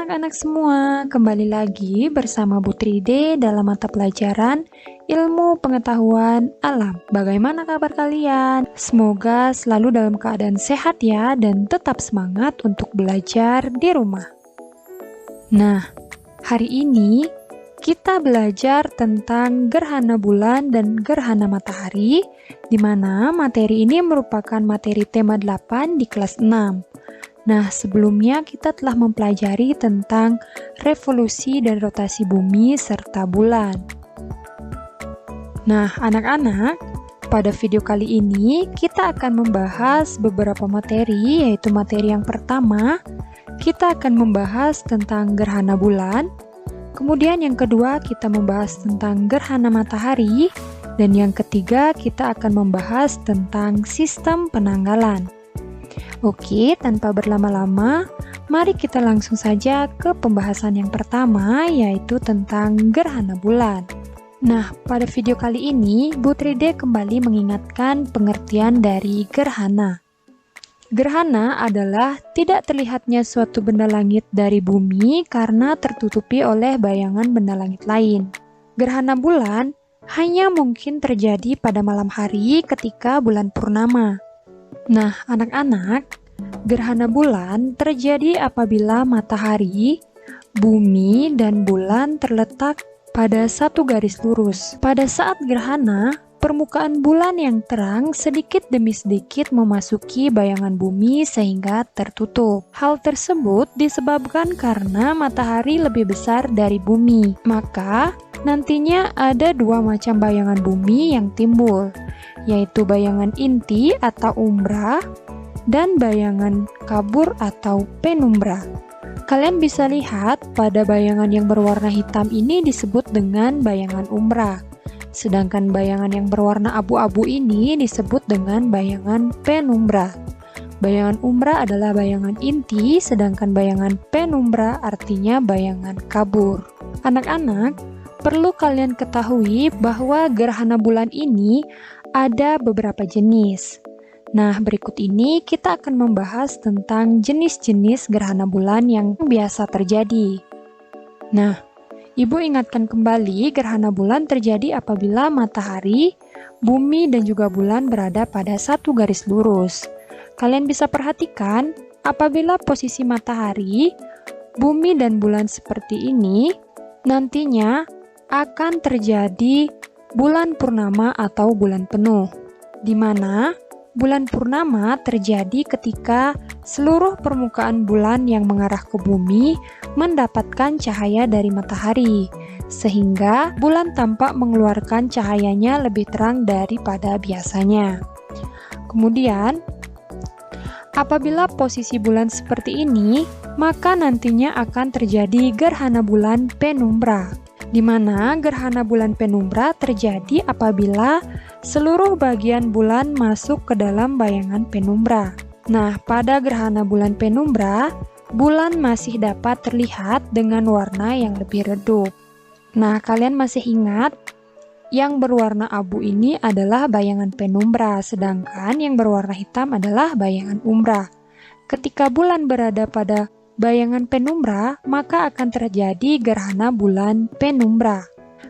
anak-anak semua, kembali lagi bersama Bu Tride dalam mata pelajaran Ilmu Pengetahuan Alam. Bagaimana kabar kalian? Semoga selalu dalam keadaan sehat ya dan tetap semangat untuk belajar di rumah. Nah, hari ini kita belajar tentang gerhana bulan dan gerhana matahari, di mana materi ini merupakan materi tema 8 di kelas 6. Nah, sebelumnya kita telah mempelajari tentang revolusi dan rotasi bumi serta bulan. Nah, anak-anak, pada video kali ini kita akan membahas beberapa materi, yaitu materi yang pertama, kita akan membahas tentang gerhana bulan. Kemudian yang kedua, kita membahas tentang gerhana matahari. Dan yang ketiga, kita akan membahas tentang sistem penanggalan. Oke, tanpa berlama-lama, mari kita langsung saja ke pembahasan yang pertama, yaitu tentang gerhana bulan. Nah, pada video kali ini, Bu Tride kembali mengingatkan pengertian dari gerhana. Gerhana adalah tidak terlihatnya suatu benda langit dari bumi karena tertutupi oleh bayangan benda langit lain. Gerhana bulan hanya mungkin terjadi pada malam hari ketika bulan purnama. Nah, anak-anak, gerhana bulan terjadi apabila matahari, bumi, dan bulan terletak pada satu garis lurus. Pada saat gerhana, permukaan bulan yang terang sedikit demi sedikit memasuki bayangan bumi sehingga tertutup. Hal tersebut disebabkan karena matahari lebih besar dari bumi. Maka, nantinya ada dua macam bayangan bumi yang timbul, yaitu bayangan inti atau umbra dan bayangan kabur atau penumbra. Kalian bisa lihat pada bayangan yang berwarna hitam ini disebut dengan bayangan umbra, sedangkan bayangan yang berwarna abu-abu ini disebut dengan bayangan penumbra. Bayangan umbra adalah bayangan inti, sedangkan bayangan penumbra artinya bayangan kabur. Anak-anak, perlu kalian ketahui bahwa gerhana bulan ini ada beberapa jenis. Nah, berikut ini kita akan membahas tentang jenis-jenis gerhana bulan yang biasa terjadi. Nah, Ibu ingatkan kembali, gerhana bulan terjadi apabila matahari, bumi, dan juga bulan berada pada satu garis lurus. Kalian bisa perhatikan, apabila posisi matahari, bumi, dan bulan seperti ini, nantinya akan terjadi bulan purnama atau bulan penuh, di mana bulan purnama terjadi ketika seluruh permukaan bulan yang mengarah ke bumi mendapatkan cahaya dari matahari, sehingga bulan tampak mengeluarkan cahayanya lebih terang daripada biasanya. Kemudian, apabila posisi bulan seperti ini, maka nantinya akan terjadi gerhana bulan penumbra, di mana gerhana bulan penumbra terjadi apabila seluruh bagian bulan masuk ke dalam bayangan penumbra. Nah, pada gerhana bulan penumbra, bulan masih dapat terlihat dengan warna yang lebih redup. Nah, kalian masih ingat, yang berwarna abu ini adalah bayangan penumbra, sedangkan yang berwarna hitam adalah bayangan umbra. Ketika bulan berada pada bayangan penumbra, maka akan terjadi gerhana bulan penumbra.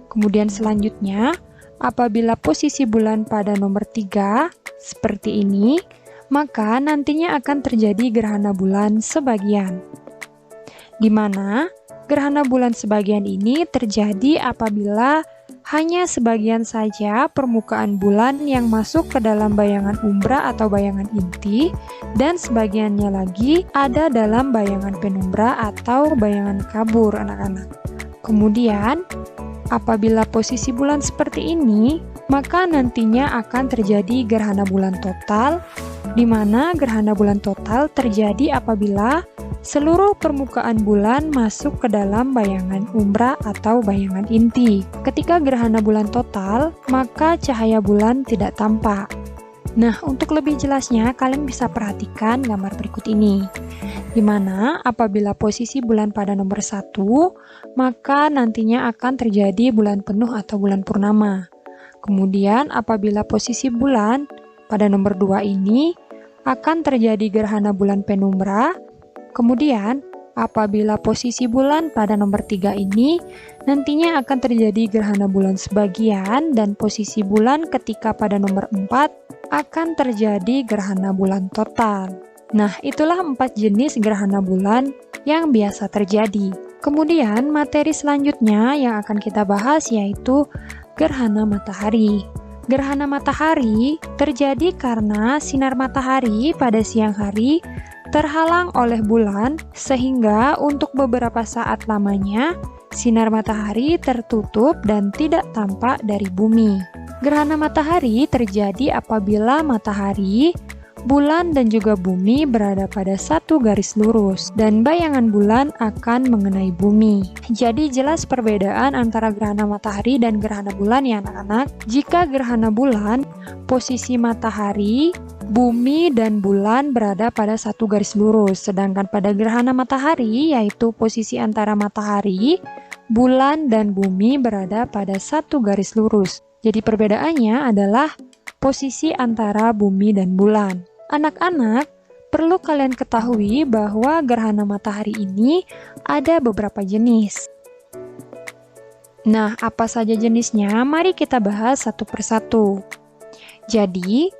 Kemudian selanjutnya, apabila posisi bulan pada nomor 3, seperti ini, maka nantinya akan terjadi gerhana bulan sebagian. Di mana gerhana bulan sebagian ini terjadi apabila hanya sebagian saja permukaan bulan yang masuk ke dalam bayangan umbra atau bayangan inti, dan sebagiannya lagi ada dalam bayangan penumbra atau bayangan kabur, anak-anak. Kemudian, apabila posisi bulan seperti ini, maka nantinya akan terjadi gerhana bulan total, di mana gerhana bulan total terjadi apabila seluruh permukaan bulan masuk ke dalam bayangan umbra atau bayangan inti. Ketika gerhana bulan total, maka cahaya bulan tidak tampak. Nah, untuk lebih jelasnya, kalian bisa perhatikan gambar berikut ini, di mana apabila posisi bulan pada nomor 1, maka nantinya akan terjadi bulan penuh atau bulan purnama. Kemudian apabila posisi bulan pada nomor 2 ini, akan terjadi gerhana bulan penumbra. Kemudian Apabila posisi bulan pada nomor 3 ini, nantinya akan terjadi gerhana bulan sebagian, dan posisi bulan ketika pada nomor 4 akan terjadi gerhana bulan total. Nah, itulah 4 jenis gerhana bulan yang biasa terjadi. Kemudian, materi selanjutnya yang akan kita bahas yaitu gerhana matahari. Gerhana matahari terjadi karena sinar matahari pada siang hari terhalang oleh bulan, sehingga untuk beberapa saat lamanya sinar matahari tertutup dan tidak tampak dari bumi. Gerhana matahari terjadi apabila matahari, bulan, dan juga bumi berada pada satu garis lurus, dan bayangan bulan akan mengenai bumi. Jadi jelas perbedaan antara gerhana matahari dan gerhana bulan ya anak-anak. Jika gerhana bulan, posisi matahari, bumi, dan bulan berada pada satu garis lurus, sedangkan pada gerhana matahari, yaitu posisi antara matahari, bulan, dan bumi berada pada satu garis lurus. Jadi perbedaannya adalah posisi antara bumi dan bulan. Anak-anak, perlu kalian ketahui bahwa gerhana matahari ini ada beberapa jenis. Nah, apa saja jenisnya? Mari kita bahas satu persatu. Jadi,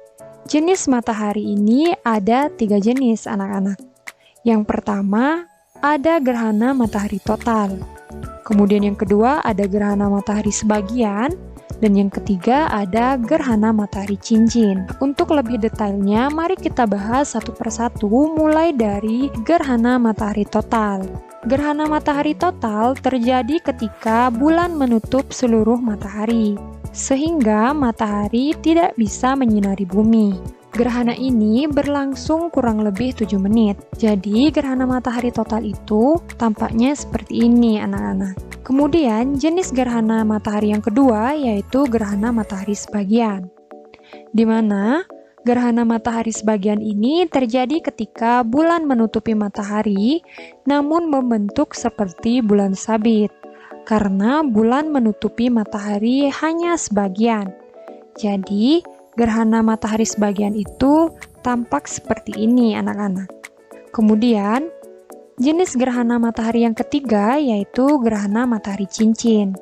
jenis matahari ini ada 3 jenis, anak-anak. Yang pertama, ada gerhana matahari total. Kemudian yang kedua, ada gerhana matahari sebagian. Dan yang ketiga, ada gerhana matahari cincin. Untuk lebih detailnya, mari kita bahas satu persatu mulai dari gerhana matahari total. Gerhana matahari total terjadi ketika bulan menutup seluruh matahari, sehingga matahari tidak bisa menyinari bumi. Gerhana ini berlangsung kurang lebih 7 menit. Jadi, gerhana matahari total itu tampaknya seperti ini, anak-anak. Kemudian, jenis gerhana matahari yang kedua yaitu gerhana matahari sebagian, di mana gerhana matahari sebagian ini terjadi ketika bulan menutupi matahari, namun membentuk seperti bulan sabit, karena bulan menutupi matahari hanya sebagian. Jadi, gerhana matahari sebagian itu tampak seperti ini, anak-anak. Kemudian, jenis gerhana matahari yang ketiga yaitu gerhana matahari cincin,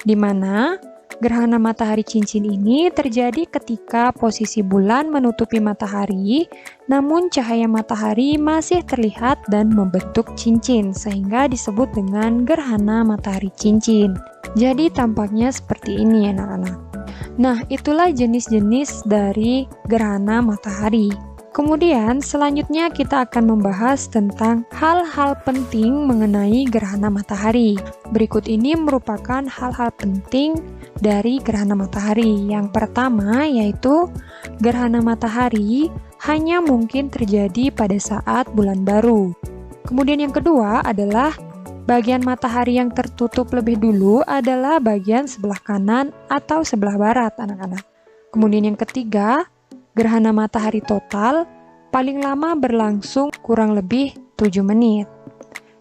di mana gerhana matahari cincin ini terjadi ketika posisi bulan menutupi matahari, namun cahaya matahari masih terlihat dan membentuk cincin, sehingga disebut dengan gerhana matahari cincin. Jadi tampaknya seperti ini, anak-anak. Nah, itulah jenis-jenis dari gerhana matahari. Kemudian selanjutnya kita akan membahas tentang hal-hal penting mengenai gerhana matahari. Berikut ini merupakan hal-hal penting dari gerhana matahari. Yang pertama yaitu gerhana matahari hanya mungkin terjadi pada saat bulan baru. Kemudian yang kedua adalah bagian matahari yang tertutup lebih dulu adalah bagian sebelah kanan atau sebelah barat, anak-anak. Kemudian yang ketiga, gerhana matahari total paling lama berlangsung kurang lebih 7 menit.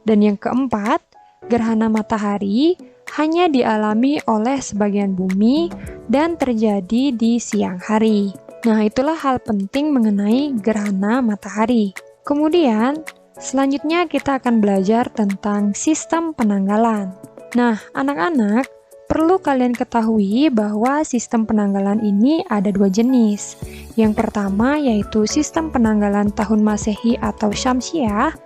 Dan yang keempat, gerhana matahari hanya dialami oleh sebagian bumi dan terjadi di siang hari. Nah, itulah hal penting mengenai gerhana matahari. Kemudian, selanjutnya kita akan belajar tentang sistem penanggalan. Nah, anak-anak, perlu kalian ketahui bahwa sistem penanggalan ini ada 2 jenis. Yang pertama yaitu sistem penanggalan tahun Masehi atau Syamsiah,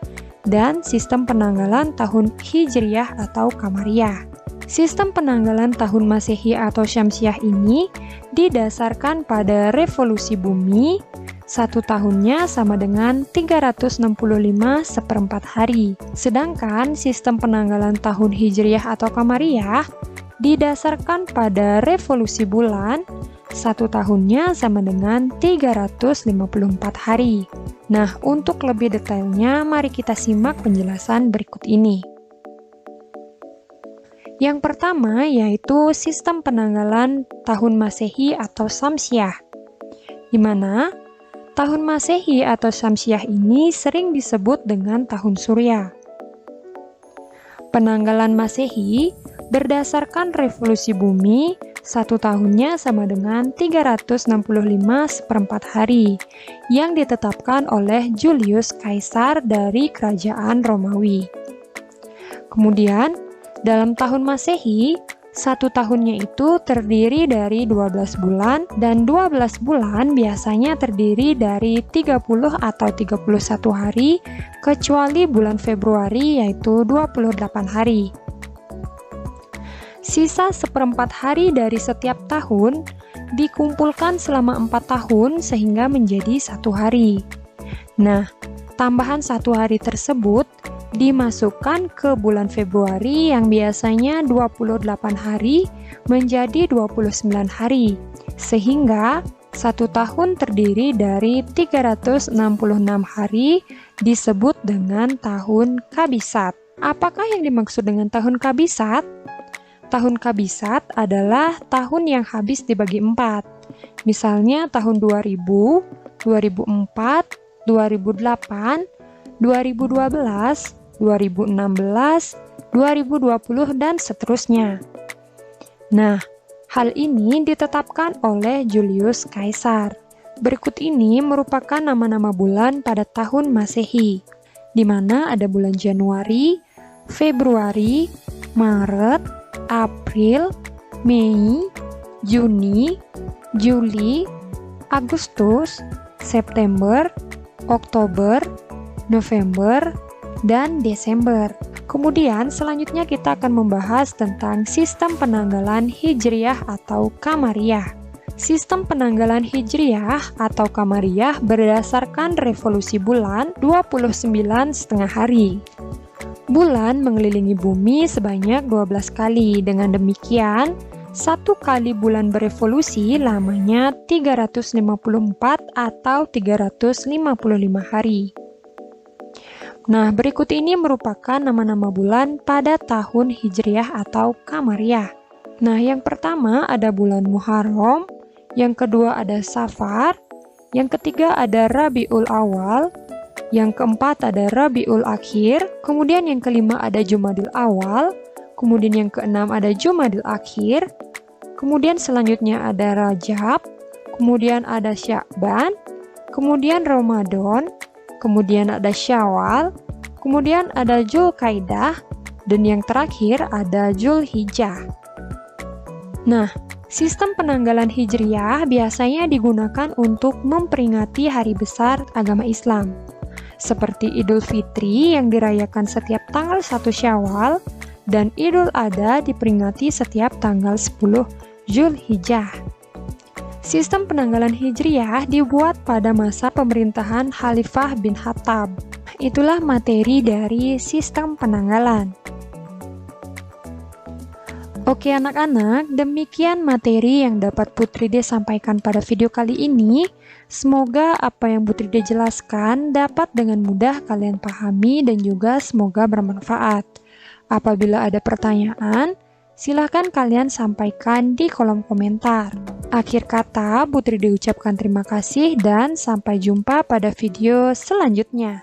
dan sistem penanggalan tahun Hijriyah atau Qamariyah. Sistem penanggalan tahun Masehi atau Syamsiah ini didasarkan pada revolusi bumi, 1 tahunnya sama dengan 365/4 hari. Sedangkan sistem penanggalan tahun Hijriyah atau Qamariyah didasarkan pada revolusi bulan, 1 tahunnya sama dengan 354 hari. Nah, untuk lebih detailnya, mari kita simak penjelasan berikut ini. Yang pertama yaitu sistem penanggalan tahun Masehi atau Syamsiah, di mana tahun Masehi atau Syamsiah ini sering disebut dengan tahun Surya. Penanggalan Masehi berdasarkan revolusi bumi, 1 tahunnya sama dengan 365/4 hari yang ditetapkan oleh Julius Kaisar dari Kerajaan Romawi. Kemudian, dalam tahun Masehi, satu tahunnya itu terdiri dari 12 bulan, dan 12 bulan biasanya terdiri dari 30 atau 31 hari, kecuali bulan Februari yaitu 28 hari. Sisa seperempat hari dari setiap tahun dikumpulkan selama 4 tahun sehingga menjadi 1 hari. Nah, tambahan 1 hari tersebut dimasukkan ke bulan Februari yang biasanya 28 hari menjadi 29 hari, sehingga 1 tahun terdiri dari 366 hari disebut dengan tahun Kabisat. Apakah yang dimaksud dengan tahun Kabisat? Tahun Kabisat adalah tahun yang habis dibagi 4. Misalnya tahun 2000, 2004, 2008, 2012, 2016, 2020, dan seterusnya. Nah, hal ini ditetapkan oleh Julius Caesar. Berikut ini merupakan nama-nama bulan pada tahun Masehi, di mana ada bulan Januari, Februari, Maret, April, Mei, Juni, Juli, Agustus, September, Oktober, November, dan Desember. Kemudian selanjutnya kita akan membahas tentang sistem penanggalan Hijriyah atau Qamariyah. Sistem penanggalan Hijriyah atau Qamariyah berdasarkan revolusi bulan 29,5 hari. Bulan mengelilingi bumi sebanyak 12 kali. Dengan demikian, 1 kali bulan berevolusi lamanya 354 atau 355 hari. Nah, berikut ini merupakan nama-nama bulan pada tahun Hijriyah atau Qamariyah. Nah, yang pertama ada bulan Muharram, yang kedua ada Safar, yang ketiga ada Rabiul Awal, yang keempat ada Rabiul Akhir, kemudian yang kelima ada Jumadil Awal, kemudian yang keenam ada Jumadil Akhir, kemudian selanjutnya ada Rajab, kemudian ada Sya'ban, kemudian Ramadan, kemudian ada Syawal, kemudian ada Dzulqa'dah, dan yang terakhir ada Dzulhijjah. Nah, sistem penanggalan Hijriyah biasanya digunakan untuk memperingati hari besar agama Islam, seperti Idul Fitri yang dirayakan setiap tanggal 1 Syawal, dan Idul Adha diperingati setiap tanggal 10 Dzulhijjah. Sistem penanggalan Hijriyah dibuat pada masa pemerintahan Khalifah bin Khattab. Itulah materi dari sistem penanggalan. Oke anak-anak, demikian materi yang dapat Putride sampaikan pada video kali ini. Semoga apa yang Putride jelaskan dapat dengan mudah kalian pahami dan juga semoga bermanfaat. Apabila ada pertanyaan, silahkan kalian sampaikan di kolom komentar. Akhir kata, Putride ucapkan terima kasih dan sampai jumpa pada video selanjutnya.